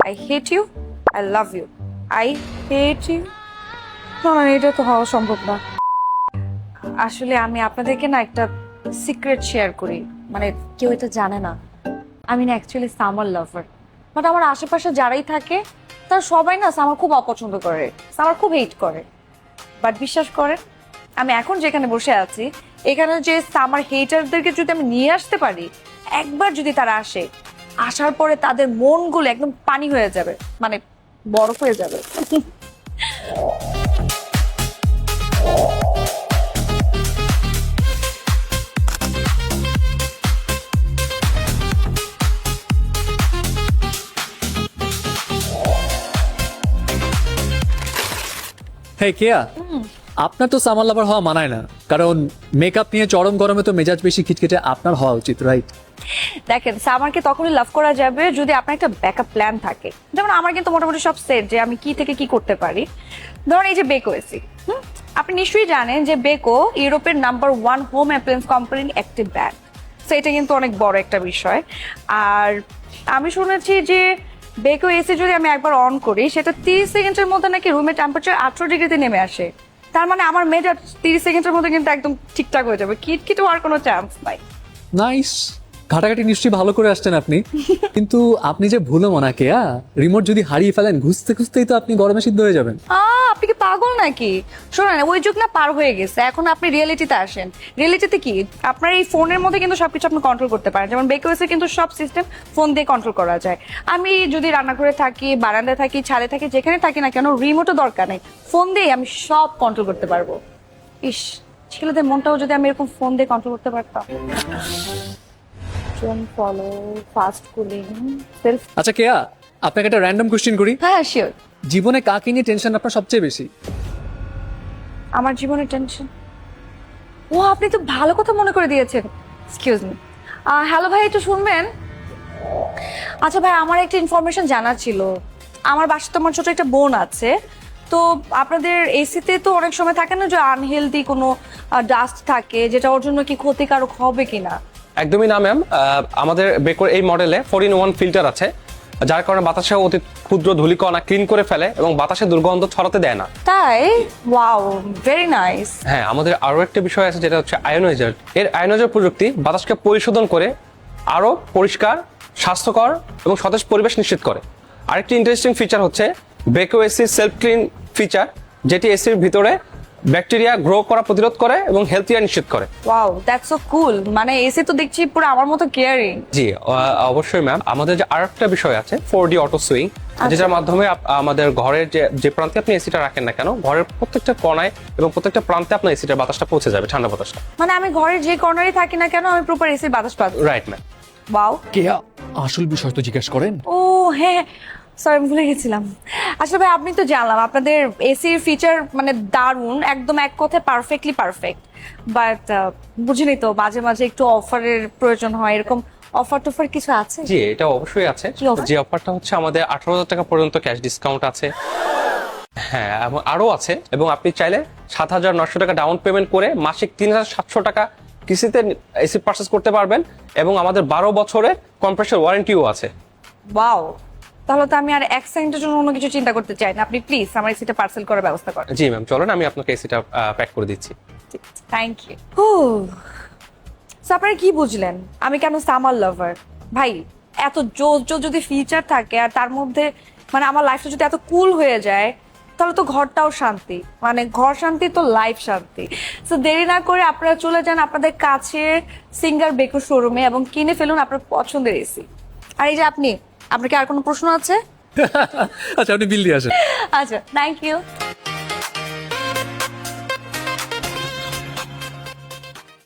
I hate you, I love you, I hate you. না, এটা তো হওয়া সম্ভব না। আসলে আমি আপনাদেরকে না একটা সিক্রেট শেয়ার করি, মানে কেউ এটা জানে না। আমি না অ্যাকচুয়ালি সামার লাভার, বাট আমার আশেপাশে যারাই থাকে তারা সবাই না সামার খুব অপছন্দ করে, সামার খুব হেট করে। বাট বিশ্বাস করেন, আমি এখন যেখানে বসে আছি এখানে যে সামার হেটারদেরকে যদি আমি নিয়ে আসতে পারি, একবার যদি তারা আসে, আসার পরে তাদের মনগুলো একদম পানি হয়ে যাবে, মানে বরফ হয়ে যাবে। হ্যাঁ কেয়া, আপনার তো সামার লাভার হওয়া মানায় না, কারণ মেকআপ নিয়ে চরম গরমে তো মেজাজ বেশি খিটখিটে আপনার হওয়া উচিত, রাইট? দেখেন, সামারকে তখনই লাভ করা যাবে যদি আপনার একটা ব্যাকআপ প্ল্যান থাকে। যেমন আমার কিন্তু মোটামুটি সব সেট, যে আমি কি থেকে কি করতে পারি। ধরুন এই যে বেকো এসি, আপনি নিশ্চয়ই জানেন যে বেকো ইউরোপের নাম্বার 1 হোম অ্যাপ্লায়েন্স কোম্পানির একটি ব্র্যান্ড। তো এটা কিন্তু অনেক বড় একটা বিষয়। আর আমি শুনেছি যে বেকো এসি যদি আমি একবার অন করি, সেটা 30 সেকেন্ডের মধ্যে নাকি রুমের টেম্পারেচার 18 ডিগ্রিতে নেমে আসে। তার মানে আমার মেয়েটা 30 সেকেন্ডের মধ্যে কিন্তু একদম ঠিকঠাক হয়ে যাবে, কিট হওয়ার কোনো চান্স নাই। নাইস, ঘাটাঘাটি নিশ্চয়ই ভালো করে আসছেন আপনি। কিন্তু আপনি যে ভুলো মনা কেয়া, রিমোট যদি হারিয়ে ফেলেন ঘুষতে খুঁজতেই তো আপনি গরমে সিদ্ধ হয়ে যাবেন। আপনি কি পাগল নাকি? শোনেন, ওই যুগ না পার হয়ে গেছে, এখন আপনি রিয়েলিটিতে আসেন। রিয়েলিটিতে কি, আপনার এই ফোনের মধ্যে কিন্তু সবকিছু আপনি কন্ট্রোল করতে পারেন। যেমন বেকওয়েসে কিন্তু সব সিস্টেম ফোন দিয়ে কন্ট্রোল করা যায়। আমি যদি রান্নাঘরে থাকি, বারান্দায় থাকি, ছাদে থাকি, যেখানে থাকি না কেন, রিমোটও দরকার নেই, ফোন দিয়ে আমি সব কন্ট্রোল করতে পারবো। ইস, ছেলেদের মনটাও যদি আমি এরকম ফোন দিয়ে কন্ট্রোল করতে পারতাম। Follow, fast cooling, self. আচ্ছা কেয়া, আপনাকে একটা র্যান্ডম কোশ্চেন করি। হ্যাঁ, শিওর। জীবনে কাকে নিয়ে টেনশন আপনার সবচেয়ে বেশি? আমার জীবনের টেনশন? ও, আপনি তো ভালো কথা মনে করে দিয়েছেন। এক্সকিউজ মি, হ্যালো ভাই, একটু শুনবেন? আচ্ছা ভাই, আমার একটা ইনফরমেশন জানার ছিল। আমার বাসায় তো আমার ছোট একটা বোন আছে। তো আপনাদের এসিতে তো অনেক সময় থাকে না যে আনহেলদি কোনো ডাস্ট থাকে, যেটা ওর জন্য কি ক্ষতিকারক হবে কিনা? একদমই না ম্যাম, আমাদের বেকোর এই মডেলে 4-in-1 ফিল্টার আছে, যার কারণে বাতাসে অতি ক্ষুদ্র ধূলিকণা ক্লিন করে ফেলে এবং বাতাসে দুর্গন্ধ ছড়াতে দেয় না। তাই? Wow, very nice. হ্যাঁ, আমাদের আরো একটা বিষয় আছে যেটা হচ্ছে আয়োনাইজার। এর আয়োনাইজার প্রযুক্তি বাতাসকে পরিশোধন করে আরো পরিষ্কার, স্বাস্থ্যকর এবং সতেজ পরিবেশ নিশ্চিত করে। আরেকটি ইন্টারেস্টিং ফিচার হচ্ছে Beko AC self clean feature, যেটি এসির ভিতরে ব্যাকটেরিয়া গ্রো করা প্রতিরোধ করে এবং হেলথিয়ার নিশ্চিত করে। ওয়াও, দ্যাটস সো কুল। মানে এসি তো দেখছি পুরো আমার মতো কেয়ারিং। জি, অবশ্যই ম্যাম। আমাদের যে আরেকটা বিষয় আছে 4D অটো সুইং, যেটার মাধ্যমে আমাদের ঘরের যে প্রান্তে আপনি এসিটা রাখেন না কেন, ঘরের প্রত্যেকটা কোণায় এবং প্রত্যেকটা প্রান্তে আপনার এসিটার বাতাসটা পৌঁছে যাবে, ঠান্ডা বাতাসটা। মানে আমি ঘরের যে কর্নারে থাকি না কেন, আমি প্রপার এসির বাতাস পাবো। Right ma'am. ওয়াও। কেয়া, আসল বিষয় তো জিজ্ঞেস করেন। ও হ্যাঁ, সরি, আমি ভুলে গেছিলাম। আসলে ভাই, আপনি তো জানলাম আপনাদের এসির ফিচার মানে দারুণ, একদম এক কথায় পারফেক্টলি পারফেক্ট। বাট বুঝিনি তো, মাঝে মাঝে একটু অফারের প্রয়োজন হয়। এরকম অফার টফার কিছু আছে? জি, এটা অবশ্যই আছে। কি offer? যে অফারটা হচ্ছে আমাদের 18,000 টাকা পর্যন্ত ক্যাশ ডিসকাউন্ট আছে। হ্যাঁ, এবং আরো আছে, এবং আপনি চাইলে 7,900 টাকা ডাউন পেমেন্ট করে মাসিক 3,700 টাকা কিস্তিতে এসি পারচেস করতে পারবেন, এবং আমাদের 12 বছরের কম্প্রেসর ওয়ারেন্টিও আছে। ওয়াও, তাহলে তো আমি আর এক সেকেন্ডের জন্য অন্য কিছু চিন্তা করতে চাই না। আপনি প্লিজ আমার এসিটা পার্সেল করার ব্যবস্থা করেন। জি ম্যাম, চলেন আমি আপনাকে এসিটা প্যাক করে দিচ্ছি। Thank you. আপনারা কি বুঝলেন আমি কেন সামার লাভার? ভাই, এত জোর যদি ফিচার থাকে আর তার মধ্যে মানে আমার লাইফটা যদি এত কুল হয়ে যায়, তাহলে তো ঘরটাও শান্তি। মানে ঘর শান্তি তো লাইফ শান্তি। তো দেরি না করে আপনারা চলে যান আপনাদের কাছের সিঙ্গার বেকো শোরুমে এবং কিনে ফেলুন আপনার পছন্দের এসি। আর এই যে আপনার কি আর কোনো প্রশ্ন আছে? আচ্ছা, আপনি বিল দিয়ে আসেন। আচ্ছা, থ্যাংক ইউ।